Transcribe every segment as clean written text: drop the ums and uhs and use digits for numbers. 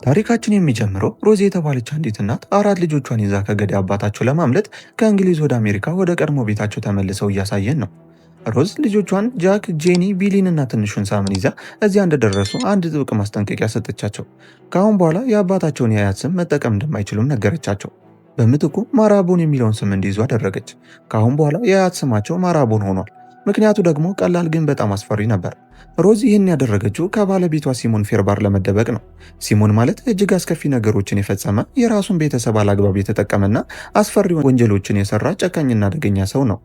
ታሪካችን የሚጀምረው ሮዚ የተባለች አንዲት እናት አራት ልጆቿን ይዛ ከገዳይ አባታቸው ለማምለጥ ከእንግሊዝ ወደ አሜሪካ ወደ ቀድሞ ቤታቸው ተመልሰው እያሳየን ነው። ሮዝ ልጆቿን ጃክ፣ ጄኒ፣ ቢሊን እና ትንሹን ሳምን ይዛ እዚያ እንደደረሱ አንድ ጥብቅ ማስጠንቀቂያ ሰጠቻቸው። ከአሁን በኋላ የአባታቸውን የአያት ስም መጠቀም እንደማይችሉም ነገረቻቸው። በምትኩ ማራቦን የሚለውን ስም እንዲይዙ አደረገች። ከአሁን በኋላ የአያት ስማቸው ማራቦን ሆኗል። ምክንያቱ ደግሞ ቀላል ግን በጣም አስፈሪ ነበር። ሮዝ ይህን ያደረገችው ከባለቤቷ ሲሞን ፌርባር ለመደበቅ ነው። ሲሞን ማለት እጅግ አስከፊ ነገሮችን የፈጸመ የራሱን ቤተሰብ አላግባብ የተጠቀመና አስፈሪ ወንጀሎችን የሰራ ጨካኝና አደገኛ ሰው ነው።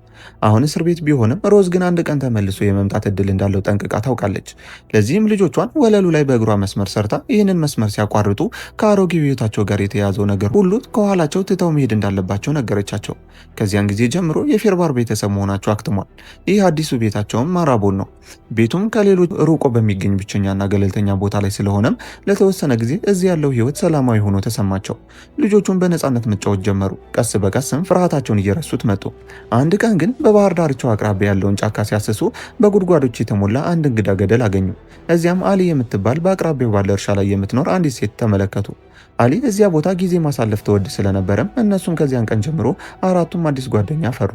አሁን እስር ቤት ቢሆንም ሮዝ ግን አንድ ቀን ተመልሶ የመምጣት እድል እንዳለው ጠንቅቃ ታውቃለች። ለዚህም ልጆቿን ወለሉ ላይ በእግሯ መስመር ሰርታ ይህንን መስመር ሲያቋርጡ ከአሮጌ ቤታቸው ጋር የተያዘው ነገር ሁሉ ከኋላቸው ትተው መሄድ እንዳለባቸው ነገረቻቸው። ከዚያን ጊዜ ጀምሮ የፌርባር ቤተሰብ መሆናቸው አክትሟል። ይህ አዲሱ ቤታቸውም ማራቦን ነው። ቤቱም ከሌሎች ሩቆ በሚገኝ ብቸኛና ገለልተኛ ቦታ ላይ ስለሆነም ለተወሰነ ጊዜ እዚህ ያለው ህይወት ሰላማዊ ሆኖ ተሰማቸው። ልጆቹን በነፃነት መጫወት ጀመሩ። ቀስ በቀስም ፍርሃታቸውን እየረሱት መጡ። አንድ ቀን ግን በባህር ዳርቻው አቅራቢያ ያለውን ጫካ ሲያስሱ በጉድጓዶች የተሞላ አንድ እንግዳ ገደል አገኙ። እዚያም አሊ የምትባል በአቅራቢያው ባለ እርሻ ላይ የምትኖር አንዲት ሴት ተመለከቱ። አሊ እዚያ ቦታ ጊዜ ማሳለፍ ትወድ ስለነበረም እነሱም ከዚያን ቀን ጀምሮ አራቱም አዲስ ጓደኛ ፈሩ።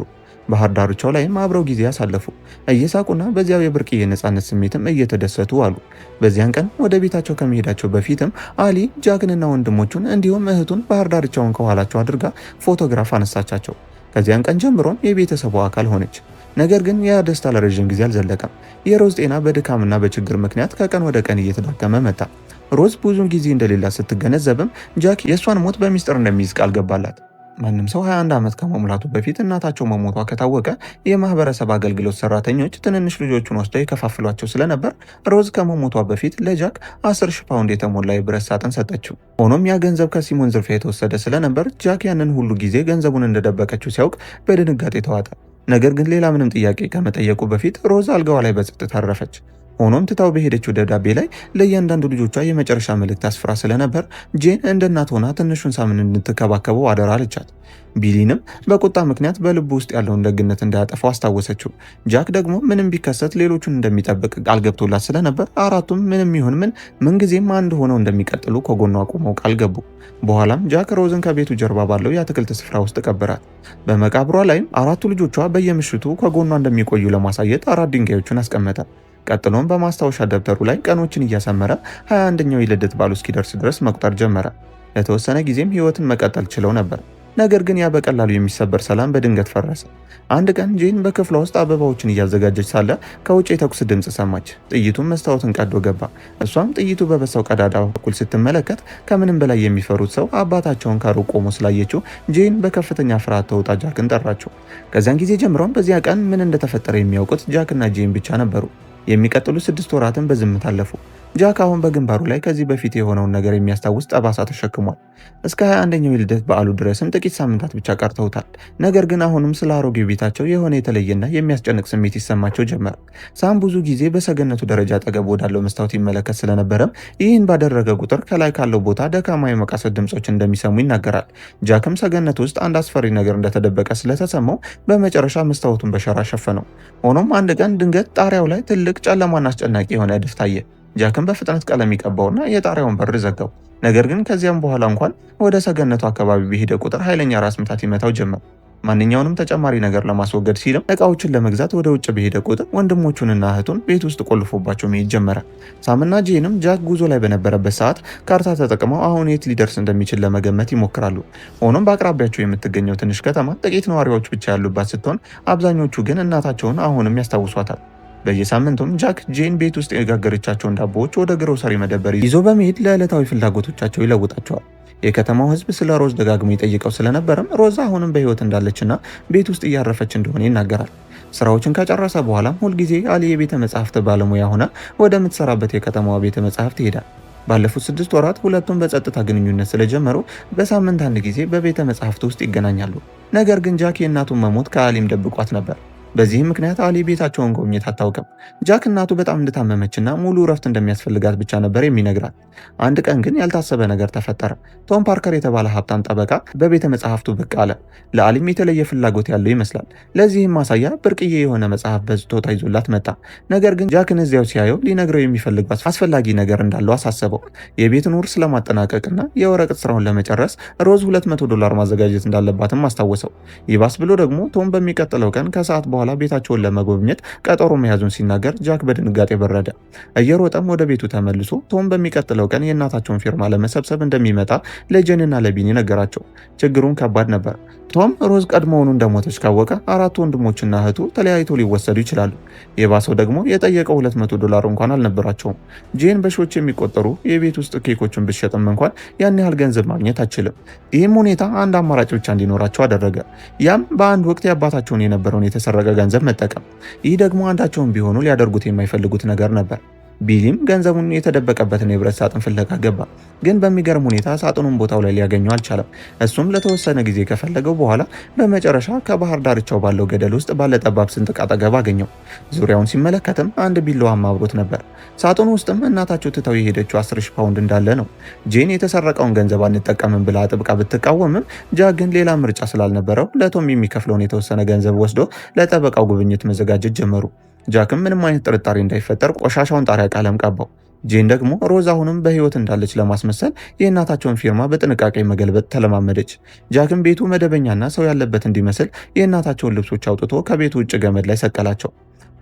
ባህር ዳርቻው ላይም አብረው ጊዜ ያሳለፉ፣ እየሳቁና በዚያው የብርቅዬ ነፃነት ስሜትም እየተደሰቱ አሉ። በዚያን ቀን ወደ ቤታቸው ከመሄዳቸው በፊትም አሊ ጃክንና ወንድሞቹን እንዲሁም እህቱን ባህር ዳርቻውን ከኋላቸው አድርጋ ፎቶግራፍ አነሳቻቸው። ከዚያን ቀን ጀምሮም የቤተሰቡ አካል ሆነች። ነገር ግን ያ ደስታ ለረዥም ጊዜ አልዘለቀም። የሮዝ ጤና በድካምና በችግር ምክንያት ከቀን ወደ ቀን እየተዳከመ መጣ። ሮዝ ብዙ ጊዜ እንደሌላ ስትገነዘብም ጃክ የእሷን ሞት በሚስጥር እንደሚይዝ ቃል ገባላት። ማንም ሰው 21 ዓመት ከመሙላቱ በፊት እናታቸው መሞቷ ከታወቀ የማህበረሰብ አገልግሎት ሰራተኞች ትንንሽ ልጆቹን ወስደው ይከፋፍሏቸው ስለነበር ሮዝ ከመሞቷ በፊት ለጃክ 10,000 ፓውንድ የተሞላ የብረት ሳጥን ሰጠችው። ሆኖም ያ ገንዘብ ከሲሞን ዝርፊያ የተወሰደ ስለነበር ጃክ ያንን ሁሉ ጊዜ ገንዘቡን እንደደበቀችው ሲያውቅ በድንጋጤ ተዋጠ። ነገር ግን ሌላ ምንም ጥያቄ ከመጠየቁ በፊት ሮዝ አልጋዋ ላይ በጸጥታ አረፈች። ሆኖም ትታው በሄደችው ደብዳቤ ላይ ለእያንዳንዱ ልጆቿ የመጨረሻ መልእክት አስፍራ ስለነበር ጄን እንደ እናት ሆና ትንሹን ሳምን እንድትከባከበው አደራ አለቻት። ቢሊንም በቁጣ ምክንያት በልቡ ውስጥ ያለውን ደግነት እንዳያጠፋው አስታወሰችው። ጃክ ደግሞ ምንም ቢከሰት ሌሎቹን እንደሚጠብቅ ቃል ገብቶላት ስለነበር አራቱም ምንም ይሁን ምንጊዜም አንድ ሆነው እንደሚቀጥሉ ከጎኗ ቆመው ቃል ገቡ። በኋላም ጃክ ሮዝን ከቤቱ ጀርባ ባለው የአትክልት ስፍራ ውስጥ ቀበራት። በመቃብሯ ላይም አራቱ ልጆቿ በየምሽቱ ከጎኗ እንደሚቆዩ ለማሳየት አራት ድንጋዮችን አስቀመጠ። ቀጥሎም በማስታወሻ ደብተሩ ላይ ቀኖችን እያሰመረ 21ኛው የልደት በዓሉ እስኪደርስ ድረስ መቁጠር ጀመረ። ለተወሰነ ጊዜም ህይወትን መቀጠል ችለው ነበር። ነገር ግን ያ በቀላሉ የሚሰበር ሰላም በድንገት ፈረሰ። አንድ ቀን ጄን በክፍሏ ውስጥ አበባዎችን እያዘጋጀች ሳለ ከውጭ የተኩስ ድምፅ ሰማች። ጥይቱም መስታወትን ቀዶ ገባ። እሷም ጥይቱ በበሳው ቀዳዳ በኩል ስትመለከት ከምንም በላይ የሚፈሩት ሰው አባታቸውን ከሩቅ ቆሞ ስላየችው ጄን በከፍተኛ ፍርሃት ተውጣ ጃክን ጠራችው። ከዚያን ጊዜ ጀምሮም በዚያ ቀን ምን እንደተፈጠረ የሚያውቁት ጃክና ጄን ብቻ ነበሩ። የሚቀጥሉ 6 ወራትን በዝምታ አለፉ። ጃክ አሁን በግንባሩ ላይ ከዚህ በፊት የሆነውን ነገር የሚያስታውስ ጠባሳ ተሸክሟል። እስከ 21ኛው የልደት በዓሉ ድረስም ጥቂት ሳምንታት ብቻ ቀርተውታል። ነገር ግን አሁንም ስለ አሮጌው ቤታቸው የሆነ የተለየና የሚያስጨንቅ ስሜት ይሰማቸው ጀመር። ሳም ብዙ ጊዜ በሰገነቱ ደረጃ አጠገብ ወዳለው መስታወት ይመለከት ስለነበረም ይህን ባደረገ ቁጥር ከላይ ካለው ቦታ ደካማ የመቃሰት ድምጾች እንደሚሰሙ ይናገራል። ጃክም ሰገነቱ ውስጥ አንድ አስፈሪ ነገር እንደተደበቀ ስለተሰማው በመጨረሻ መስታወቱን በሸራ ሸፈነው። ሆኖም አንድ ቀን ድንገት ጣሪያው ላይ ትልቅ ጨለማና አስጨናቂ የሆነ እድፍ ታየ። ጃክም በፍጥነት ቀለም ይቀባውና የጣሪያውን በር ዘጋው። ነገር ግን ከዚያም በኋላ እንኳን ወደ ሰገነቱ አካባቢ በሄደ ቁጥር ኃይለኛ ራስ ምታት ይመታው ጀመር። ማንኛውንም ተጨማሪ ነገር ለማስወገድ ሲልም እቃዎችን ለመግዛት ወደ ውጭ በሄደ ቁጥር ወንድሞቹንና እህቱን ቤት ውስጥ ቆልፎባቸው መሄድ ጀመረ። ሳምና ጄንም ጃክ ጉዞ ላይ በነበረበት ሰዓት ካርታ ተጠቅመው አሁን የት ሊደርስ እንደሚችል ለመገመት ይሞክራሉ። ሆኖም በአቅራቢያቸው የምትገኘው ትንሽ ከተማ ጥቂት ነዋሪዎች ብቻ ያሉባት ስትሆን አብዛኞቹ ግን እናታቸውን አሁንም ያስታውሷታል። በየሳምንቱም ጃክ ጄን ቤት ውስጥ የጋገረቻቸውን ዳቦዎች ወደ ግሮሰሪ መደብር ይዞ በመሄድ ለዕለታዊ ፍላጎቶቻቸው ይለውጣቸዋል። የከተማው ሕዝብ ስለ ሮዝ ደጋግሞ ይጠይቀው ስለነበረም ሮዝ አሁንም በሕይወት እንዳለችና ቤት ውስጥ እያረፈች እንደሆነ ይናገራል። ስራዎችን ከጨረሰ በኋላም ሁልጊዜ አሊ የቤተ መጻሕፍት ባለሙያ ሆና ወደምትሰራበት የከተማዋ ቤተ መጻሕፍት ይሄዳል። ባለፉት 6 ወራት ሁለቱም በጸጥታ ግንኙነት ስለጀመሩ በሳምንት አንድ ጊዜ በቤተ መጻሕፍት ውስጥ ይገናኛሉ። ነገር ግን ጃክ የእናቱን መሞት ከአሊም ደብቋት ነበር። በዚህም ምክንያት አሊ ቤታቸውን ጎብኝት አታውቅም። ጃክ እናቱ በጣም እንደታመመችና ሙሉ እረፍት እንደሚያስፈልጋት ብቻ ነበር የሚነግራት። አንድ ቀን ግን ያልታሰበ ነገር ተፈጠረ። ቶም ፓርከር የተባለ ሀብታም ጠበቃ በቤተ መጽሐፍቱ ብቅ አለ። ለአሊም የተለየ ፍላጎት ያለው ይመስላል። ለዚህም ማሳያ ብርቅዬ የሆነ መጽሐፍ በስጦታ ይዞላት መጣ። ነገር ግን ጃክን እዚያው ሲያየው ሊነግረው የሚፈልገው አስፈላጊ ነገር እንዳለው አሳሰበው። የቤትን ውርስ ለማጠናቀቅና የወረቀት ስራውን ለመጨረስ ሮዝ $200 ማዘጋጀት እንዳለባትም አስታወሰው። ይባስ ብሎ ደግሞ ቶም በሚቀጥለው ቀን ከሰዓት በኋላ ቤታቸውን ለመጎብኘት ቀጠሮ መያዙን ሲናገር ጃክ በድንጋጤ በረደ። እየሮጠም ወደ ቤቱ ተመልሶ ቶም በሚቀጥለው ቀን የእናታቸውን ፊርማ ለመሰብሰብ እንደሚመጣ ለጄንና ለቢኒ ነገራቸው። ችግሩን ከባድ ነበር። ቶም ሮዝ ቀድሞውኑ እንደሞተች ካወቀ አራቱ ወንድሞችና እህቱ ተለያይቶ ሊወሰዱ ይችላሉ። የባሰው ደግሞ የጠየቀው $200 እንኳን አልነበራቸውም። ጄን በሺዎች የሚቆጠሩ የቤት ውስጥ ኬኮችን ብትሸጥም እንኳን ያን ያህል ገንዘብ ማግኘት አትችልም። ይህም ሁኔታ አንድ አማራጭ ብቻ እንዲኖራቸው አደረገ። ያም በአንድ ወቅት የአባታቸውን የነበረውን የተሰረቀ ገንዘብ መጠቀም። ይህ ደግሞ አንዳቸውም ቢሆኑ ሊያደርጉት የማይፈልጉት ነገር ነበር። ቢሊም ገንዘቡን የተደበቀበትን የብረት ሳጥን ፍለጋ ገባ። ግን በሚገርም ሁኔታ ሳጥኑን ቦታው ላይ ሊያገኘው አልቻለም። እሱም ለተወሰነ ጊዜ ከፈለገው በኋላ በመጨረሻ ከባህር ዳርቻው ባለው ገደል ውስጥ ባለ ጠባብ ስንጥቅ አጠገብ አገኘው። ዙሪያውን ሲመለከትም አንድ ቢላዋም አብሮት ነበር። ሳጥኑ ውስጥም እናታቸው ትተው የሄደችው 10,000 ፓውንድ እንዳለ ነው። ጄን የተሰረቀውን ገንዘብ አንጠቀምም ብላ አጥብቃ ብትቃወምም ጃክ ግን ሌላ ምርጫ ስላልነበረው ለቶም የሚከፍለውን የተወሰነ ገንዘብ ወስዶ ለጠበቃው ጉብኝት መዘጋጀት ጀመሩ። ጃክም ምንም አይነት ጥርጣሬ እንዳይፈጠር ቆሻሻውን ጣሪያ ቀለም ቀባው። ጄን ደግሞ ሮዝ አሁንም በህይወት እንዳለች ለማስመሰል የእናታቸውን ፊርማ በጥንቃቄ መገልበጥ ተለማመደች። ጃክም ቤቱ መደበኛና ሰው ያለበት እንዲመስል የእናታቸውን ልብሶች አውጥቶ ከቤቱ ውጭ ገመድ ላይ ሰቀላቸው።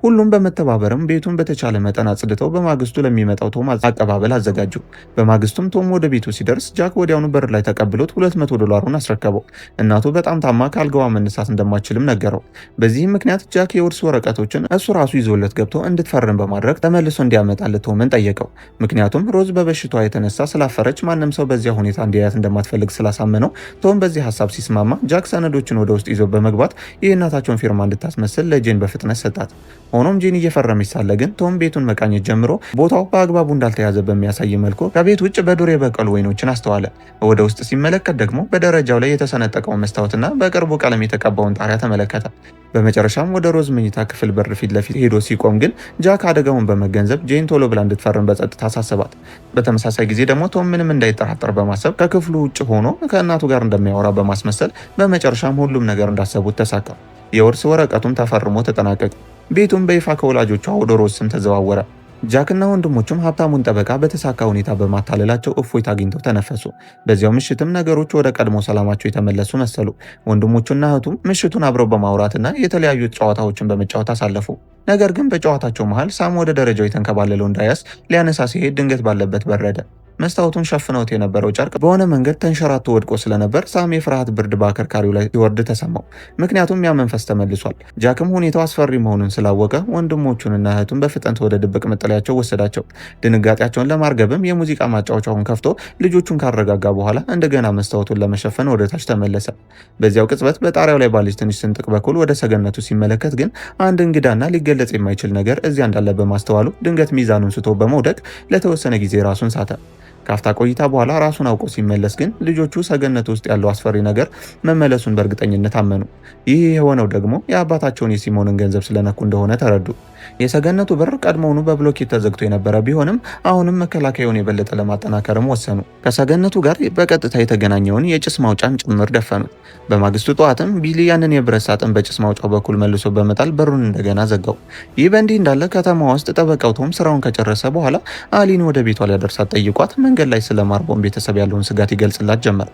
ሁሉም በመተባበርም ቤቱን በተቻለ መጠን አጽድተው በማግስቱ ለሚመጣው ቶም አቀባበል አዘጋጁ። በማግስቱም ቶም ወደ ቤቱ ሲደርስ ጃክ ወዲያውኑ በር ላይ ተቀብሎት $200 አስረከበው። እናቱ በጣም ታማ ከአልጋዋ መነሳት እንደማትችልም ነገረው። በዚህም ምክንያት ጃክ የውርስ ወረቀቶችን እሱ ራሱ ይዞለት ገብቶ እንድትፈርም በማድረግ ተመልሶ እንዲያመጣለት ቶምን ጠየቀው። ምክንያቱም ሮዝ በበሽታዋ የተነሳ ስላፈረች ማንም ሰው በዚያ ሁኔታ እንዲያያት እንደማትፈልግ ስላሳመነው ቶም በዚህ ሀሳብ ሲስማማ ጃክ ሰነዶችን ወደ ውስጥ ይዞ በመግባት የእናታቸውን ፊርማ እንድታስመስል ለጄን በፍጥነት ሰጣት። ሆኖም ጄን እየፈረመች ሳለ ግን ቶም ቤቱን መቃኘት ጀምሮ ቦታው በአግባቡ እንዳልተያዘ በሚያሳይ መልኩ ከቤት ውጭ በዱር የበቀሉ ወይኖችን አስተዋለ። ወደ ውስጥ ሲመለከት ደግሞ በደረጃው ላይ የተሰነጠቀውን መስታወትና በቅርቡ ቀለም የተቀባውን ጣሪያ ተመለከተ። በመጨረሻም ወደ ሮዝ መኝታ ክፍል በር ፊት ለፊት ሄዶ ሲቆም ግን ጃክ አደጋውን በመገንዘብ ጄን ቶሎ ብላ እንድትፈርም በጸጥታ አሳሰባት። በተመሳሳይ ጊዜ ደግሞ ቶም ምንም እንዳይጠራጠር በማሰብ ከክፍሉ ውጭ ሆኖ ከእናቱ ጋር እንደሚያወራ በማስመሰል በመጨረሻም ሁሉም ነገር እንዳሰቡት ተሳካ። የውርስ ወረቀቱም ተፈርሞ ተጠናቀቀ። ቤቱም በይፋ ከወላጆቿ ወደ ሮዝ ስም ተዘዋወረ። ጃክና ወንድሞቹም ሀብታሙን ጠበቃ በተሳካ ሁኔታ በማታለላቸው እፎይታ አግኝተው ተነፈሱ። በዚያው ምሽትም ነገሮች ወደ ቀድሞ ሰላማቸው የተመለሱ መሰሉ። ወንድሞቹና እህቱም ምሽቱን አብረው በማውራትና የተለያዩ ጨዋታዎችን በመጫወት አሳለፉ። ነገር ግን በጨዋታቸው መሃል ሳም ወደ ደረጃው የተንከባለለው እንዳያስ ሊያነሳ ሲሄድ ድንገት ባለበት በረደ። መስታወቱን ሸፍነውት የነበረው ጨርቅ በሆነ መንገድ ተንሸራቶ ወድቆ ስለነበር ሳም የፍርሃት ብርድ በአከርካሪው ላይ ሲወርድ ተሰማው። ምክንያቱም ያ መንፈስ ተመልሷል። ጃክም ሁኔታው አስፈሪ መሆኑን ስላወቀ ወንድሞቹንና እህቱን በፍጥነት ወደ ድብቅ መጠለያቸው ወሰዳቸው። ድንጋጤያቸውን ለማርገብም የሙዚቃ ማጫወቻውን ከፍቶ ልጆቹን ካረጋጋ በኋላ እንደገና መስታወቱን ለመሸፈን ወደ ታች ተመለሰ። በዚያው ቅጽበት በጣሪያው ላይ ባለች ትንሽ ስንጥቅ በኩል ወደ ሰገነቱ ሲመለከት ግን አንድ እንግዳና ሊገለጽ የማይችል ነገር እዚያ እንዳለ በማስተዋሉ ድንገት ሚዛኑን ስቶ በመውደቅ ለተወሰነ ጊዜ ራሱን ሳተ። ካፍታ ቆይታ በኋላ ራሱን አውቆ ሲመለስ ግን ልጆቹ ሰገነት ውስጥ ያለው አስፈሪ ነገር መመለሱን በእርግጠኝነት አመኑ። ይህ የሆነው ደግሞ የአባታቸውን የሲሞንን ገንዘብ ስለነኩ እንደሆነ ተረዱ። የሰገነቱ በር ቀድሞውኑ በብሎኬት ተዘግቶ የነበረ ቢሆንም አሁንም መከላከያውን የበለጠ ለማጠናከርም ወሰኑ። ከሰገነቱ ጋር በቀጥታ የተገናኘውን የጭስ ማውጫን ጭምር ደፈኑት። በማግስቱ ጠዋትም ቢሊ ያንን የብረት ሳጥን በጭስ ማውጫው በኩል መልሶ በመጣል በሩን እንደገና ዘጋው። ይህ በእንዲህ እንዳለ ከተማ ውስጥ ጠበቃው ቶም ስራውን ከጨረሰ በኋላ አሊን ወደ ቤቷ ሊያደርሳት ጠይቋት መንገድ ላይ ስለ ማርቦን ቤተሰብ ያለውን ስጋት ይገልጽላት ጀመር።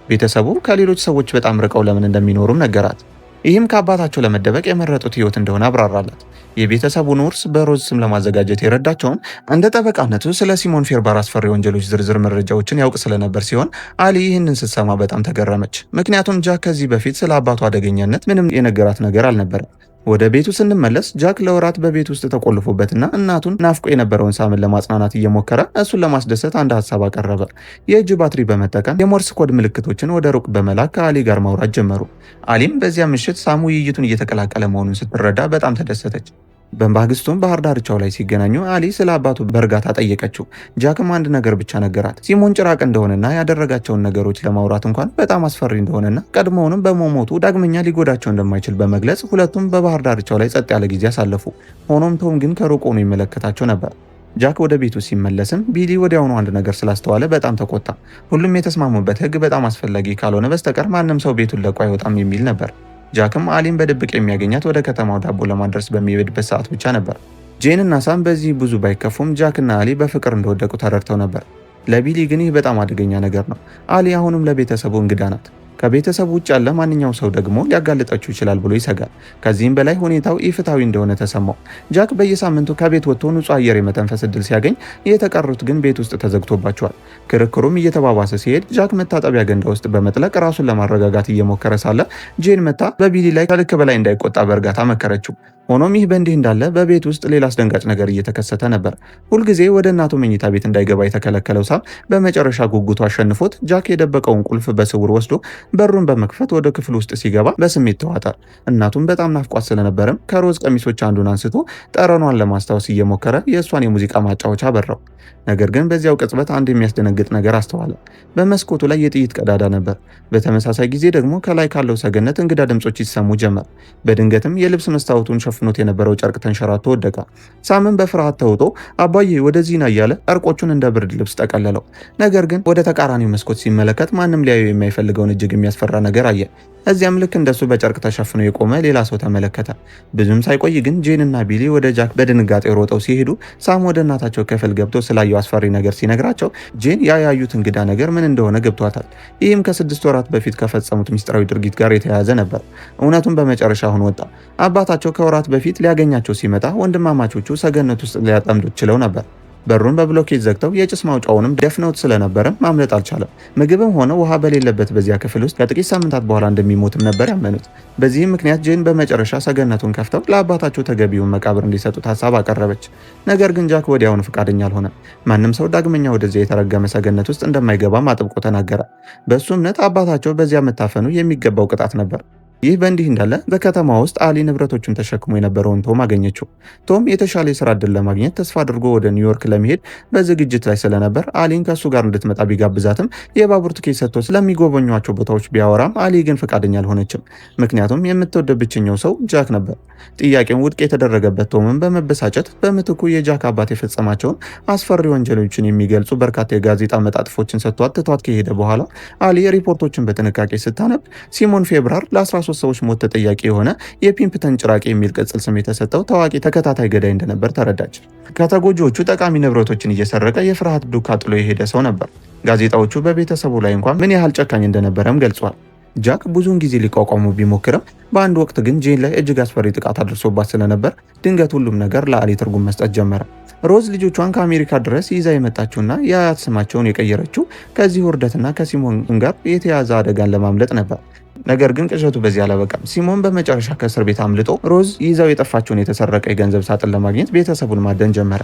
ቤተሰቡ ከሌሎች ሰዎች በጣም ርቀው ለምን እንደሚኖሩም ነገራት። ይህም ከአባታቸው ለመደበቅ የመረጡት ህይወት እንደሆነ አብራራላት። የቤተሰቡን ውርስ በሮዝ ስም ለማዘጋጀት የረዳቸውም እንደ ጠበቃነቱ ስለ ሲሞን ፌርባር አስፈሪ ወንጀሎች ዝርዝር መረጃዎችን ያውቅ ስለነበር ሲሆን አሊ ይህንን ስትሰማ በጣም ተገረመች። ምክንያቱም ጃክ ከዚህ በፊት ስለ አባቱ አደገኛነት ምንም የነገራት ነገር አልነበረም። ወደ ቤቱ ስንመለስ ጃክ ለወራት በቤት ውስጥ ተቆልፎበትና እናቱን ናፍቆ የነበረውን ሳምን ለማጽናናት እየሞከረ እሱን ለማስደሰት አንድ ሀሳብ አቀረበ። የእጅ ባትሪ በመጠቀም የሞርስ ኮድ ምልክቶችን ወደ ሩቅ በመላክ ከአሊ ጋር ማውራት ጀመሩ። አሊም በዚያ ምሽት ሳም ውይይቱን እየተቀላቀለ መሆኑን ስትረዳ በጣም ተደሰተች። በማግስቱም ባህር ዳርቻው ላይ ሲገናኙ አሊ ስለ አባቱ በእርጋታ ጠየቀችው። ጃክም አንድ ነገር ብቻ ነገራት። ሲሞን ጭራቅ እንደሆነና ያደረጋቸውን ነገሮች ለማውራት እንኳን በጣም አስፈሪ እንደሆነና ቀድሞውንም በመሞቱ ዳግመኛ ሊጎዳቸው እንደማይችል በመግለጽ ሁለቱም በባህር ዳርቻው ላይ ጸጥ ያለ ጊዜ አሳለፉ። ሆኖም ቶም ግን ከሩቅ ሆኖ ይመለከታቸው ነበር። ጃክ ወደ ቤቱ ሲመለስም ቢሊ ወዲያውኑ አንድ ነገር ስላስተዋለ በጣም ተቆጣ። ሁሉም የተስማሙበት ህግ በጣም አስፈላጊ ካልሆነ በስተቀር ማንም ሰው ቤቱን ለቆ አይወጣም የሚል ነበር። ጃክም አሊን በድብቅ የሚያገኛት ወደ ከተማው ዳቦ ለማድረስ በሚሄድበት ሰዓት ብቻ ነበር። ጄን እና ሳም በዚህ ብዙ ባይከፉም ጃክ እና አሊ በፍቅር እንደወደቁ ተረድተው ነበር። ለቢሊ ግን ይህ በጣም አደገኛ ነገር ነው። አሊ አሁንም ለቤተሰቡ እንግዳ ናት። ከቤተሰቡ ውጭ ያለ ማንኛውም ሰው ደግሞ ሊያጋልጣቸው ይችላል ብሎ ይሰጋል። ከዚህም በላይ ሁኔታው ኢፍትሐዊ እንደሆነ ተሰማው። ጃክ በየሳምንቱ ከቤት ወጥቶ ንጹህ አየር የመተንፈስ እድል ሲያገኝ፣ የተቀሩት ግን ቤት ውስጥ ተዘግቶባቸዋል። ክርክሩም እየተባባሰ ሲሄድ ጃክ መታጠቢያ ገንዳ ውስጥ በመጥለቅ ራሱን ለማረጋጋት እየሞከረ ሳለ ጄን መታ በቢሊ ላይ ከልክ በላይ እንዳይቆጣ በእርጋታ መከረችው። ሆኖም ይህ በእንዲህ እንዳለ በቤት ውስጥ ሌላ አስደንጋጭ ነገር እየተከሰተ ነበር። ሁልጊዜ ወደ እናቱ መኝታ ቤት እንዳይገባ የተከለከለው ሳም በመጨረሻ ጉጉቱ አሸንፎት ጃክ የደበቀውን ቁልፍ በስውር ወስዶ በሩን በመክፈት ወደ ክፍል ውስጥ ሲገባ በስሜት ተዋጣል። እናቱም በጣም ናፍቋት ስለነበረም ከሮዝ ቀሚሶች አንዱን አንስቶ ጠረኗን ለማስታወስ እየሞከረ የእሷን የሙዚቃ ማጫወቻ በራው። ነገር ግን በዚያው ቅጽበት አንድ የሚያስደነግጥ ነገር አስተዋለ። በመስኮቱ ላይ የጥይት ቀዳዳ ነበር። በተመሳሳይ ጊዜ ደግሞ ከላይ ካለው ሰገነት እንግዳ ድምጾች ይሰሙ ጀመር። በድንገትም የልብስ መስታወቱን ሸፍኖት የነበረው ጨርቅ ተንሸራቶ ወደቀ። ሳምን በፍርሃት ተውጦ አባዬ ወደዚህ ና እያለ ጨርቆቹን እንደ ብርድ ልብስ ጠቀለለው። ነገር ግን ወደ ተቃራኒው መስኮት ሲመለከት ማንም ሊያዩ የማይፈልገውን እጅግ የሚያስፈራ ነገር አየ። እዚያም ልክ እንደሱ በጨርቅ ተሸፍኖ የቆመ ሌላ ሰው ተመለከተ። ብዙም ሳይቆይ ግን ጄን እና ቢሊ ወደ ጃክ በድንጋጤ ሮጠው ሲሄዱ ሳም ወደ እናታቸው ክፍል ገብቶ ስላየው አስፈሪ ነገር ሲነግራቸው ጄን ያዩት እንግዳ ነገር ምን እንደሆነ ገብቷታል። ይህም ከ6 ወራት በፊት ከፈጸሙት ሚስጥራዊ ድርጊት ጋር የተያያዘ ነበር። እውነቱም በመጨረሻ አሁን ወጣ። አባታቸው ከወራት በፊት ሊያገኛቸው ሲመጣ ወንድማማቾቹ ሰገነት ውስጥ ሊያጠምዱት ችለው ነበር። በሩን በብሎኬት ዘግተው የጭስ ማውጫውንም ደፍነውት ስለነበረም ማምለጥ አልቻለም። ምግብም ሆነ ውሃ በሌለበት በዚያ ክፍል ውስጥ ከጥቂት ሳምንታት በኋላ እንደሚሞትም ነበር ያመኑት። በዚህም ምክንያት ጄን በመጨረሻ ሰገነቱን ከፍተው ለአባታቸው ተገቢውን መቃብር እንዲሰጡት ሀሳብ አቀረበች። ነገር ግን ጃክ ወዲያውኑ ፈቃደኛ አልሆነም። ማንም ሰው ዳግመኛ ወደዚያ የተረገመ ሰገነት ውስጥ እንደማይገባም አጥብቆ ተናገረ። በእሱ እምነት አባታቸው በዚያ መታፈኑ የሚገባው ቅጣት ነበር። ይህ በእንዲህ እንዳለ በከተማ ውስጥ አሊ ንብረቶቹን ተሸክሞ የነበረውን ቶም አገኘችው። ቶም የተሻለ የስራ ዕድል ለማግኘት ተስፋ አድርጎ ወደ ኒውዮርክ ለመሄድ በዝግጅት ላይ ስለነበር አሊን ከእሱ ጋር እንድትመጣ ቢጋብዛትም የባቡር ትኬት ሰጥቶ ስለሚጎበኟቸው ቦታዎች ቢያወራም አሊ ግን ፈቃደኛ አልሆነችም። ምክንያቱም የምትወደው ብቸኛው ሰው ጃክ ነበር። ጥያቄውን ውድቅ የተደረገበት ቶምም በመበሳጨት በምትኩ የጃክ አባት የፈጸማቸውን አስፈሪ ወንጀሎችን የሚገልጹ በርካታ የጋዜጣ መጣጥፎችን ሰጥቷት ትቷት ከሄደ በኋላ አሊ ሪፖርቶችን በጥንቃቄ ስታነብ ሲሞን ፌብራር ለ13 ሰዎች ሞት ተጠያቂ የሆነ የፒምፕተን ጭራቂ የሚል ቅጽል ስም የተሰጠው ታዋቂ ተከታታይ ገዳይ እንደነበር ተረዳች። ከተጎጂዎቹ ጠቃሚ ንብረቶችን እየሰረቀ የፍርሃት ዱካ ጥሎ የሄደ ሰው ነበር። ጋዜጣዎቹ በቤተሰቡ ላይ እንኳን ምን ያህል ጨካኝ እንደነበረም ገልጿል። ጃክ ብዙውን ጊዜ ሊቋቋሙ ቢሞክርም በአንድ ወቅት ግን ጄን ላይ እጅግ አስፈሪ ጥቃት አድርሶባት ስለነበር ድንገት ሁሉም ነገር ለአሊ ትርጉም መስጠት ጀመረ። ሮዝ ልጆቿን ከአሜሪካ ድረስ ይዛ የመጣችውና የአያት ስማቸውን የቀየረችው ከዚህ ውርደትና ከሲሞን ጋር የተያያዘ አደጋን ለማምለጥ ነበር። ነገር ግን ቅዠቱ በዚህ አላበቃም። ሲሞን በመጨረሻ ከእስር ቤት አምልጦ ሮዝ ይዛው የጠፋቸውን የተሰረቀ የገንዘብ ሳጥን ለማግኘት ቤተሰቡን ማደን ጀመረ።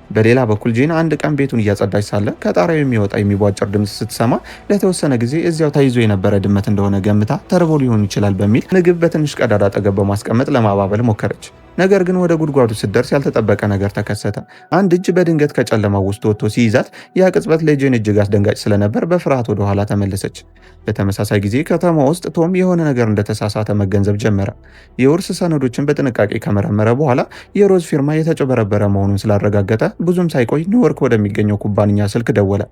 በሌላ በኩል ጄን አንድ ቀን ቤቱን እያጸዳች ሳለ ከጣሪያው የሚወጣ የሚቧጭር ድምፅ ስትሰማ ለተወሰነ ጊዜ እዚያው ተይዞ የነበረ ድመት እንደሆነ ገምታ ተርቦ ሊሆን ይችላል በሚል ምግብ በትንሽ ቀዳዳ አጠገብ በማስቀመጥ ለማባበል ሞከረች። ነገር ግን ወደ ጉድጓዱ ስትደርስ ያልተጠበቀ ነገር ተከሰተ። አንድ እጅ በድንገት ከጨለማው ውስጥ ወጥቶ ሲይዛት ያ ቅጽበት ለጄን እጅግ አስደንጋጭ ስለነበር በፍርሃት ወደ ኋላ ተመለሰች። በተመሳሳይ ጊዜ ከተማ ውስጥ ቶም የሆነ ነገር እንደተሳሳተ መገንዘብ ጀመረ። የውርስ ሰነዶችን በጥንቃቄ ከመረመረ በኋላ የሮዝ ፊርማ የተጨበረበረ መሆኑን ስላረጋገጠ ብዙም ሳይቆይ ኒውዮርክ ወደሚገኘው ኩባንያ ስልክ ደወለ።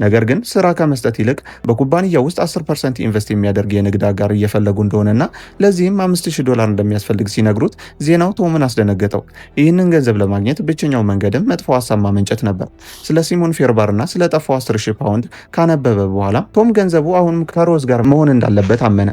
ነገር ግን ስራ ከመስጠት ይልቅ በኩባንያ ውስጥ 10% ኢንቨስት የሚያደርግ የንግድ አጋር እየፈለጉ እንደሆነና ለዚህም $5000 እንደሚያስፈልግ ሲነግሩት ዜናው ቶምን አስደነገጠው። ይህንን ገንዘብ ለማግኘት ብቸኛው መንገድም መጥፎ ሀሳብ ማመንጨት ነበር። ስለ ሲሞን ፌርባርና ስለ ጠፋው 10,000 ፓውንድ ካነበበ በኋላ ቶም ገንዘቡ አሁንም ከሮዝ ጋር መሆን እንዳለበት አመነ።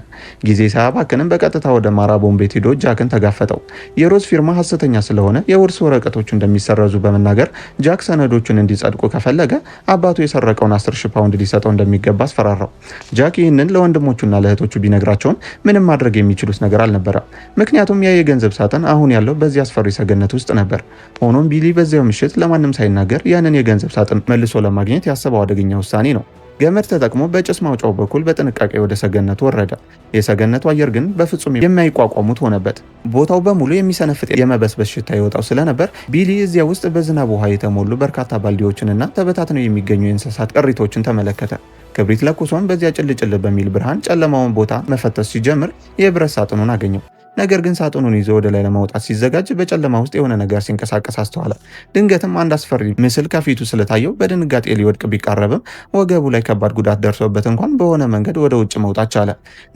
ጊዜ ሳያባክንም በቀጥታ ወደ ማራቦን ቤት ሄዶ ጃክን ተጋፈጠው። የሮዝ ፊርማ ሐሰተኛ ስለሆነ የውርስ ወረቀቶቹ እንደሚሰረዙ በመናገር ጃክ ሰነዶቹን እንዲጸድቁ ከፈለገ አባቱ የሰረቀውን 10,000 ፓውንድ ሊሰጠው እንደሚገባ አስፈራራው። ጃክ ይህንን ለወንድሞቹና ለእህቶቹ ቢነግራቸውን ምንም ማድረግ የሚችሉት ነገር አልነበረም። ምክንያቱም ያ የገንዘብ ሳጥን አሁን ያለው በዚህ አስፈሪ ሰገነት ውስጥ ነበር። ሆኖም ቢሊ በዚያው ምሽት ለማንም ሳይናገር ያንን የገንዘብ ሳጥን መልሶ ለማግኘት ያሰበው አደገኛ ውሳኔ ነው። ገመድ ተጠቅሞ በጭስ ማውጫው በኩል በጥንቃቄ ወደ ሰገነቱ ወረደ። የሰገነቱ አየር ግን በፍጹም የማይቋቋሙት ሆነበት። ቦታው በሙሉ የሚሰነፍጥ የመበስበስ ሽታ ይወጣው ስለነበር ቢሊ እዚያ ውስጥ በዝናብ ውሃ የተሞሉ በርካታ ባልዲዎችንና ተበታትነው የሚገኙ የእንስሳት ቅሪቶችን ተመለከተ። ክብሪት ለኩሶም በዚያ ጭልጭል በሚል ብርሃን ጨለማውን ቦታ መፈተሽ ሲጀምር የብረት ሳጥኑን አገኘው። ነገር ግን ሳጥኑን ይዞ ወደ ላይ ለማውጣት ሲዘጋጅ በጨለማ ውስጥ የሆነ ነገር ሲንቀሳቀስ አስተዋለ። ድንገትም አንድ አስፈሪ ምስል ከፊቱ ስለታየው በድንጋጤ ሊወድቅ ቢቃረብም ወገቡ ላይ ከባድ ጉዳት ደርሶበት እንኳን በሆነ መንገድ ወደ ውጭ መውጣት ቻለ።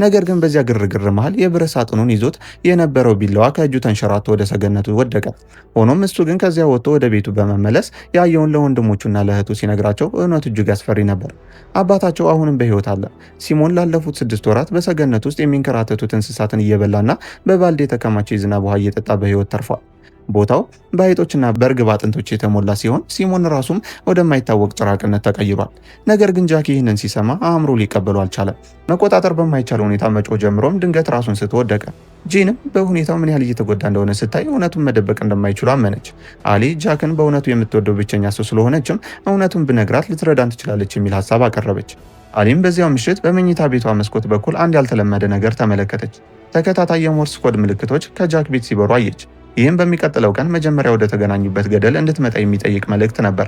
ነገር ግን በዚያ ግርግር መሃል የብረት ሳጥኑን ይዞት የነበረው ቢላዋ ከእጁ ተንሸራቶ ወደ ሰገነቱ ወደቀ። ሆኖም እሱ ግን ከዚያ ወጥቶ ወደ ቤቱ በመመለስ ያየውን ለወንድሞቹና ለእህቱ ሲነግራቸው እውነቱ እጅግ አስፈሪ ነበር። አባታቸው አሁንም በሕይወት አለ። ሲሞን ላለፉት 6 ወራት በሰገነት ውስጥ የሚንከራተቱት እንስሳትን እየበላና በባልዲ የተከማቸ የዝናብ ውሃ እየጠጣ በሕይወት ተርፏል። ቦታው በአይጦችና በእርግብ አጥንቶች የተሞላ ሲሆን ሲሞን ራሱም ወደማይታወቅ ጭራቅነት ተቀይሯል። ነገር ግን ጃክ ይህንን ሲሰማ አእምሮ ሊቀበሉ አልቻለም። መቆጣጠር በማይቻል ሁኔታ መጮህ ጀምሮም ድንገት ራሱን ስቶ ወደቀ። ጂንም በሁኔታው ምን ያህል እየተጎዳ እንደሆነ ስታይ እውነቱን መደበቅ እንደማይችሉ አመነች። አሊ ጃክን በእውነቱ የምትወደው ብቸኛ ሰው ስለሆነችም እውነቱን ብነግራት ልትረዳን ትችላለች የሚል ሀሳብ አቀረበች። አሊም በዚያው ምሽት በመኝታ ቤቷ መስኮት በኩል አንድ ያልተለመደ ነገር ተመለከተች። ተከታታይ የሞርስ ኮድ ምልክቶች ከጃክ ቤት ሲበሩ አየች። ይህም በሚቀጥለው ቀን መጀመሪያ ወደ ተገናኙበት ገደል እንድትመጣ የሚጠይቅ መልእክት ነበር።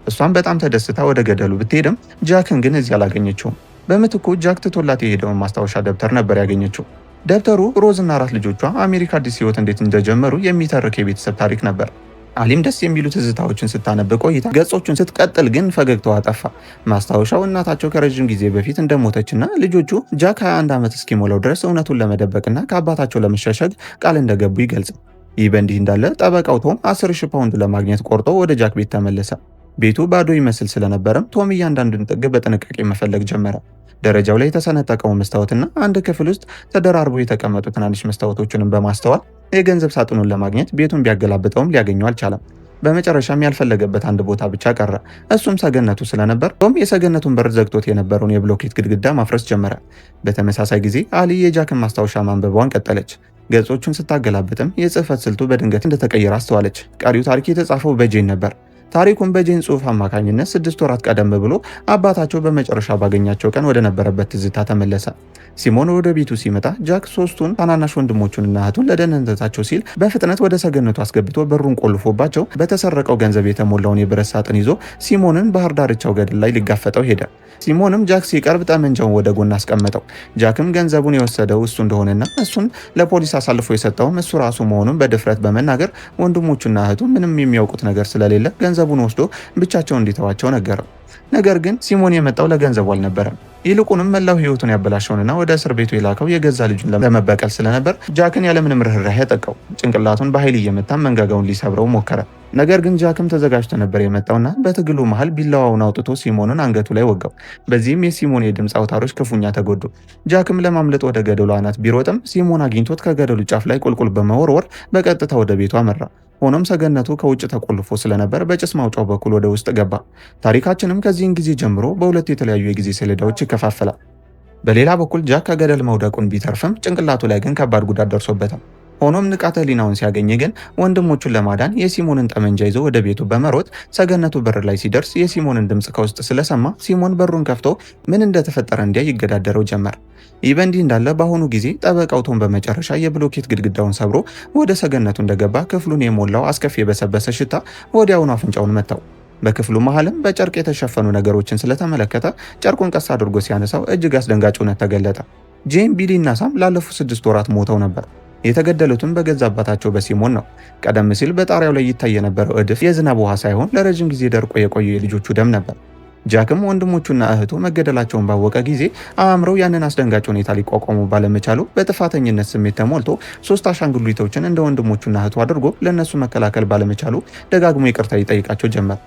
እሷም በጣም ተደስታ ወደ ገደሉ ብትሄድም ጃክን ግን እዚህ አላገኘችውም። በምትኩ ጃክ ትቶላት የሄደውን ማስታወሻ ደብተር ነበር ያገኘችው። ደብተሩ ሮዝና 4 ልጆቿ አሜሪካ አዲስ ህይወት እንዴት እንደጀመሩ የሚተርክ የቤተሰብ ታሪክ ነበር። አሊም ደስ የሚሉ ትዝታዎችን ስታነብ ቆይታ ገጾቹን ስትቀጥል ግን ፈገግታዋ ጠፋ። ማስታወሻው እናታቸው ከረዥም ጊዜ በፊት እንደሞተችና ልጆቹ ጃክ 21 ዓመት እስኪሞላው ድረስ እውነቱን ለመደበቅና ከአባታቸው ለመሸሸግ ቃል እንደገቡ ይገልጻል። ይህ በእንዲህ እንዳለ ጠበቃው ቶም 10,000 ፓውንድ ለማግኘት ቆርጦ ወደ ጃክ ቤት ተመለሰ። ቤቱ ባዶ ይመስል ስለነበረም ቶም እያንዳንዱን ጥግ በጥንቃቄ መፈለግ ጀመረ። ደረጃው ላይ የተሰነጠቀው መስታወትና አንድ ክፍል ውስጥ ተደራርበው የተቀመጡ ትናንሽ መስታወቶችንም በማስተዋል የገንዘብ ሳጥኑን ለማግኘት ቤቱን ቢያገላብጠውም ሊያገኘው አልቻለም። በመጨረሻም ያልፈለገበት አንድ ቦታ ብቻ ቀረ። እሱም ሰገነቱ ስለነበር ቶም የሰገነቱን በር ዘግቶት የነበረውን የብሎኬት ግድግዳ ማፍረስ ጀመረ። በተመሳሳይ ጊዜ አሊ የጃክን ማስታወሻ ማንበቧን ቀጠለች። ገጾቹን ስታገላብጥም የጽህፈት ስልቱ በድንገት እንደተቀየረ አስተዋለች። ቀሪው ታሪክ የተጻፈው በጄን ነበር። ታሪኩን በጄን ጽሑፍ አማካኝነት 6 ወራት ቀደም ብሎ አባታቸው በመጨረሻ ባገኛቸው ቀን ወደ ነበረበት ትዝታ ተመለሰ። ሲሞን ወደ ቤቱ ሲመጣ ጃክ 3ቱን ታናናሽ ወንድሞቹንና እህቱን ለደህንነታቸው ሲል በፍጥነት ወደ ሰገነቱ አስገብቶ በሩን ቆልፎባቸው በተሰረቀው ገንዘብ የተሞላውን የብረት ሳጥን ይዞ ሲሞንን ባህር ዳርቻው ገደል ላይ ሊጋፈጠው ሄደ። ሲሞንም ጃክ ሲቀርብ ጠመንጃውን ወደ ጎን አስቀመጠው። ጃክም ገንዘቡን የወሰደው እሱ እንደሆነና እሱን ለፖሊስ አሳልፎ የሰጠውም እሱ ራሱ መሆኑን በድፍረት በመናገር ወንድሞቹና እህቱ ምንም የሚያውቁት ነገር ስለሌለ ገንዘቡን ወስዶ ብቻቸው እንዲተዋቸው ነገረው። ነገር ግን ሲሞን የመጣው ለገንዘቡ አልነበረም። ይልቁንም መላው ሕይወቱን ያበላሸውንና ወደ እስር ቤቱ የላከው የገዛ ልጁን ለመበቀል ስለነበር ጃክን ያለምንም ርኅራኄ ያጠቃው። ጭንቅላቱን በኃይል እየመታ መንጋጋውን ሊሰብረው ሞከረ። ነገር ግን ጃክም ተዘጋጅቶ ነበር የመጣውና በትግሉ መሃል ቢላዋውን አውጥቶ ሲሞንን አንገቱ ላይ ወጋው። በዚህም የሲሞን የድምፅ አውታሮች ክፉኛ ተጎዱ። ጃክም ለማምለጥ ወደ ገደሉ አናት ቢሮጥም ሲሞን አግኝቶት ከገደሉ ጫፍ ላይ ቁልቁል በመወርወር በቀጥታ ወደ ቤቱ አመራ። ሆኖም ሰገነቱ ከውጭ ተቆልፎ ስለነበር በጭስ ማውጫው በኩል ወደ ውስጥ ገባ። ታሪካችንም ከዚህን ጊዜ ጀምሮ በሁለት የተለያዩ የጊዜ ሰሌዳዎች ይከፋፈላል። በሌላ በኩል ጃክ ከገደል መውደቁን ቢተርፍም ጭንቅላቱ ላይ ግን ከባድ ጉዳት ደርሶበታል። ሆኖም ንቃተ ህሊናውን ሲያገኝ ግን ወንድሞቹን ለማዳን የሲሞንን ጠመንጃ ይዞ ወደ ቤቱ በመሮጥ ሰገነቱ በር ላይ ሲደርስ የሲሞንን ድምፅ ከውስጥ ስለሰማ ሲሞን በሩን ከፍቶ ምን እንደተፈጠረ እንዲያይ ይገዳደረው ጀመር። ይህ በእንዲህ እንዳለ በአሁኑ ጊዜ ጠበቃው ቶም በመጨረሻ የብሎኬት ግድግዳውን ሰብሮ ወደ ሰገነቱ እንደገባ ክፍሉን የሞላው አስከፊ የበሰበሰ ሽታ ወዲያውኑ አፍንጫውን መታው። በክፍሉ መሃልም በጨርቅ የተሸፈኑ ነገሮችን ስለተመለከተ ጨርቁን ቀስ አድርጎ ሲያነሳው እጅግ አስደንጋጭ እውነት ተገለጠ። ጄን፣ ቢሊ እና ሳም ላለፉት 6 ወራት ሞተው ነበር። የተገደሉትም በገዛ አባታቸው በሲሞን ነው። ቀደም ሲል በጣሪያው ላይ ይታይ የነበረው እድፍ የዝናብ ውሃ ሳይሆን ለረጅም ጊዜ ደርቆ የቆየ የልጆቹ ደም ነበር። ጃክም ወንድሞቹና እህቱ መገደላቸውን ባወቀ ጊዜ አእምሮው ያንን አስደንጋጭ ሁኔታ ሊቋቋሙ ባለመቻሉ በጥፋተኝነት ስሜት ተሞልቶ 3 አሻንጉሊቶችን እንደ ወንድሞቹና እህቱ አድርጎ ለእነሱ መከላከል ባለመቻሉ ደጋግሞ ይቅርታ ይጠይቃቸው ጀመር።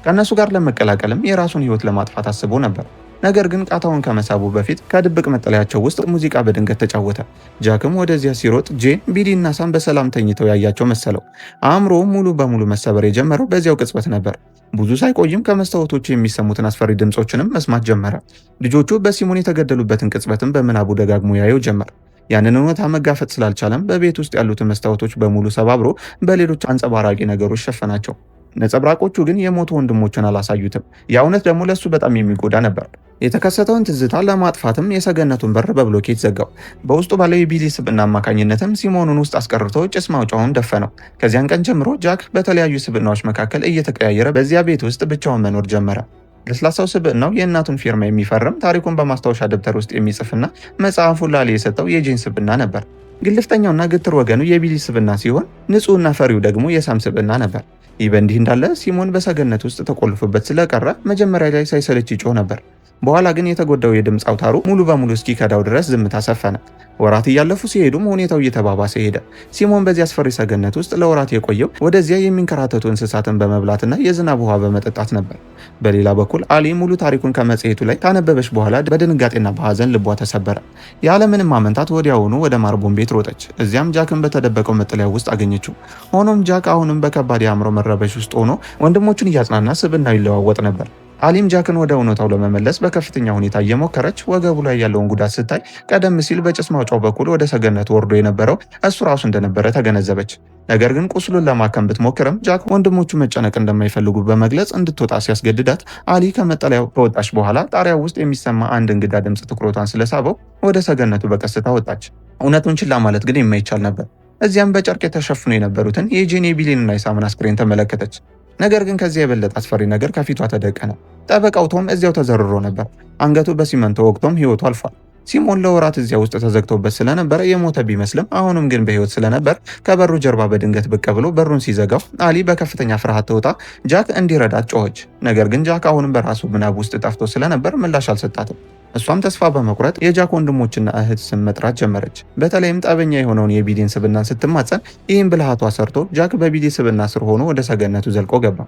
ከእነሱ ጋር ለመቀላቀልም የራሱን ሕይወት ለማጥፋት አስቦ ነበር። ነገር ግን ቃታውን ከመሳቡ በፊት ከድብቅ መጠለያቸው ውስጥ ሙዚቃ በድንገት ተጫወተ። ጃክም ወደዚያ ሲሮጥ ጄን፣ ቢሊ እና ሳም በሰላም ተኝተው ያያቸው መሰለው። አእምሮ ሙሉ በሙሉ መሰበር የጀመረው በዚያው ቅጽበት ነበር። ብዙ ሳይቆይም ከመስታወቶቹ የሚሰሙትን አስፈሪ ድምፆችንም መስማት ጀመረ። ልጆቹ በሲሞን የተገደሉበትን ቅጽበትም በምናቡ ደጋግሞ ያየው ጀመር። ያንን እውነታ መጋፈጥ ስላልቻለም በቤት ውስጥ ያሉትን መስታወቶች በሙሉ ሰባብሮ በሌሎች አንጸባራቂ ነገሮች ሸፈናቸው። ነጸብራቆቹ ግን የሞቱ ወንድሞቹን አላሳዩትም። የእውነት ደግሞ ለሱ በጣም የሚጎዳ ነበር። የተከሰተውን ትዝታ ለማጥፋትም የሰገነቱን በር በብሎኬት ዘጋው። በውስጡ ባለው የቢሊ ስብዕና አማካኝነትም ሲሞኑን ውስጥ አስቀርቶ ጭስ ማውጫውን ደፈነው። ከዚያን ቀን ጀምሮ ጃክ በተለያዩ ስብዕናዎች መካከል እየተቀያየረ በዚያ ቤት ውስጥ ብቻውን መኖር ጀመረ። ለስላሳው ስብዕናው የእናቱን ፊርማ የሚፈርም ታሪኩን በማስታወሻ ደብተር ውስጥ የሚጽፍና መጽሐፉን ላሊ የሰጠው የጄን ስብዕና ነበር። ግልፍተኛውና ግትር ወገኑ የቢሊ ስብዕና ሲሆን፣ ንጹሕና ፈሪው ደግሞ የሳም ስብዕና ነበር። ይህ በእንዲህ እንዳለ ሲሞን በሰገነት ውስጥ ተቆልፎበት ስለቀረ መጀመሪያ ላይ ሳይሰለች ይጮህ ነበር። በኋላ ግን የተጎዳው የድምፅ አውታሩ ሙሉ በሙሉ እስኪከዳው ድረስ ዝምታ ሰፈነ። ወራት እያለፉ ሲሄዱም ሁኔታው እየተባባሰ ሄደ። ሲሞን በዚህ አስፈሪ ሰገነት ውስጥ ለወራት የቆየው ወደዚያ የሚንከራተቱ እንስሳትን በመብላትና የዝናብ ውሃ በመጠጣት ነበር። በሌላ በኩል አሊ ሙሉ ታሪኩን ከመጽሔቱ ላይ ካነበበች በኋላ በድንጋጤና በሐዘን ልቧ ተሰበረ። ያለምንም ማመንታት ወዲያውኑ ወደ ማርቦን ቤት ሮጠች። እዚያም ጃክን በተደበቀው መጠለያ ውስጥ አገኘችው። ሆኖም ጃክ አሁንም በከባድ የአእምሮ መረበሽ ውስጥ ሆኖ ወንድሞቹን እያጽናና ስብዕናው ይለዋወጥ ነበር። አሊም ጃክን ወደ እውነታው ለመመለስ በከፍተኛ ሁኔታ እየሞከረች ወገቡ ላይ ያለውን ጉዳት ስታይ ቀደም ሲል በጭስ ማውጫው በኩል ወደ ሰገነቱ ወርዶ የነበረው እሱ ራሱ እንደነበረ ተገነዘበች። ነገር ግን ቁስሉን ለማከም ብትሞክርም ጃክ ወንድሞቹ መጨነቅ እንደማይፈልጉ በመግለጽ እንድትወጣ ሲያስገድዳት አሊ ከመጠለያው ከወጣች በኋላ ጣሪያው ውስጥ የሚሰማ አንድ እንግዳ ድምፅ ትኩረቷን ስለሳበው ወደ ሰገነቱ በቀስታ ወጣች። እውነቱን ችላ ማለት ግን የማይቻል ነበር። እዚያም በጨርቅ የተሸፍኑ የነበሩትን የጄን የቢሊንና የሳምን አስክሬን ተመለከተች። ነገር ግን ከዚያ የበለጠ አስፈሪ ነገር ከፊቷ ተደቀነ። ጠበቃው ቶም እዚያው ተዘርሮ ነበር። አንገቱ በሲመንቶ ወቅቶም ሕይወቱ አልፏል። ሲሞን ለወራት እዚያ ውስጥ ተዘግቶበት ስለነበረ የሞተ ቢመስልም አሁንም ግን በሕይወት ስለነበር ከበሩ ጀርባ በድንገት ብቅ ብሎ በሩን ሲዘጋው አሊ በከፍተኛ ፍርሃት ተውጣ ጃክ እንዲረዳት ጮኸች። ነገር ግን ጃክ አሁንም በራሱ ምናብ ውስጥ ጠፍቶ ስለነበር ምላሽ አልሰጣትም። እሷም ተስፋ በመቁረጥ የጃክ ወንድሞችና እህት ስም መጥራት ጀመረች። በተለይም ጠበኛ የሆነውን የቢሊን ስብዕናን ስትማጸን ይህም ብልሃቷ ሰርቶ ጃክ በቢሊ ስብዕና ስር ሆኖ ወደ ሰገነቱ ዘልቆ ገባ።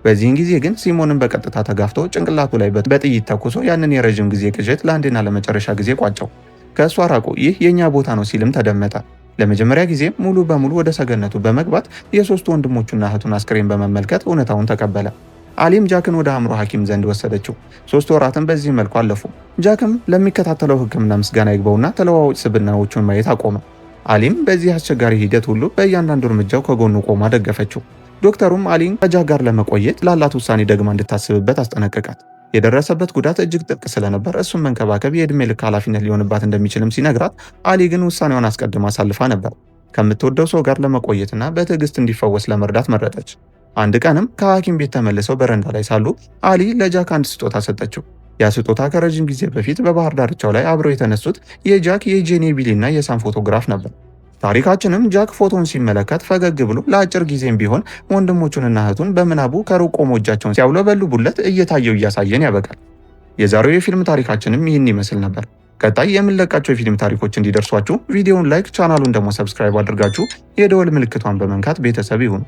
በዚህን ጊዜ ግን ሲሞንን በቀጥታ ተጋፍቶ ጭንቅላቱ ላይ በጥይት ተኩሶ ያንን የረዥም ጊዜ ቅዠት ለአንዴና ለመጨረሻ ጊዜ ቋጨው። ከእሷ ራቁ፣ ይህ የእኛ ቦታ ነው ሲልም ተደመጠ። ለመጀመሪያ ጊዜ ሙሉ በሙሉ ወደ ሰገነቱ በመግባት የሶስቱ ወንድሞቹና እህቱን አስክሬን በመመልከት እውነታውን ተቀበለ። አሊም ጃክን ወደ አእምሮ ሐኪም ዘንድ ወሰደችው። 3 ወራትም በዚህ መልኩ አለፉ። ጃክም ለሚከታተለው ሕክምና ምስጋና ይግባውና ተለዋዋጭ ስብዕናዎቹን ማየት አቆመ። አሊም በዚህ አስቸጋሪ ሂደት ሁሉ በእያንዳንዱ እርምጃው ከጎኑ ቆማ ደገፈችው። ዶክተሩም አሊን ከጃክ ጋር ለመቆየት ላላት ውሳኔ ደግማ እንድታስብበት አስጠነቀቃት። የደረሰበት ጉዳት እጅግ ጥብቅ ስለነበር እሱን መንከባከብ የዕድሜ ልክ ኃላፊነት ሊሆንባት እንደሚችልም ሲነግራት፣ አሊ ግን ውሳኔዋን አስቀድማ አሳልፋ ነበር። ከምትወደው ሰው ጋር ለመቆየትና በትዕግስት እንዲፈወስ ለመርዳት መረጠች። አንድ ቀንም ከሐኪም ቤት ተመልሰው በረንዳ ላይ ሳሉ አሊ ለጃክ አንድ ስጦታ ሰጠችው። ያ ስጦታ ከረጅም ጊዜ በፊት በባህር ዳርቻው ላይ አብረው የተነሱት የጃክ የጄን የቢሊና የሳም ፎቶግራፍ ነበር። ታሪካችንም ጃክ ፎቶን ሲመለከት ፈገግ ብሎ ለአጭር ጊዜም ቢሆን ወንድሞቹንና እህቱን በምናቡ ከሩቅ ቆሞ እጃቸውን ሲያውለበልቡለት እየታየው እያሳየን ያበቃል። የዛሬው የፊልም ታሪካችንም ይህን ይመስል ነበር። ቀጣይ የምንለቃቸው የፊልም ታሪኮች እንዲደርሷችሁ ቪዲዮውን ላይክ፣ ቻናሉን ደግሞ ሰብስክራይብ አድርጋችሁ የደወል ምልክቷን በመንካት ቤተሰብ ይሁኑ።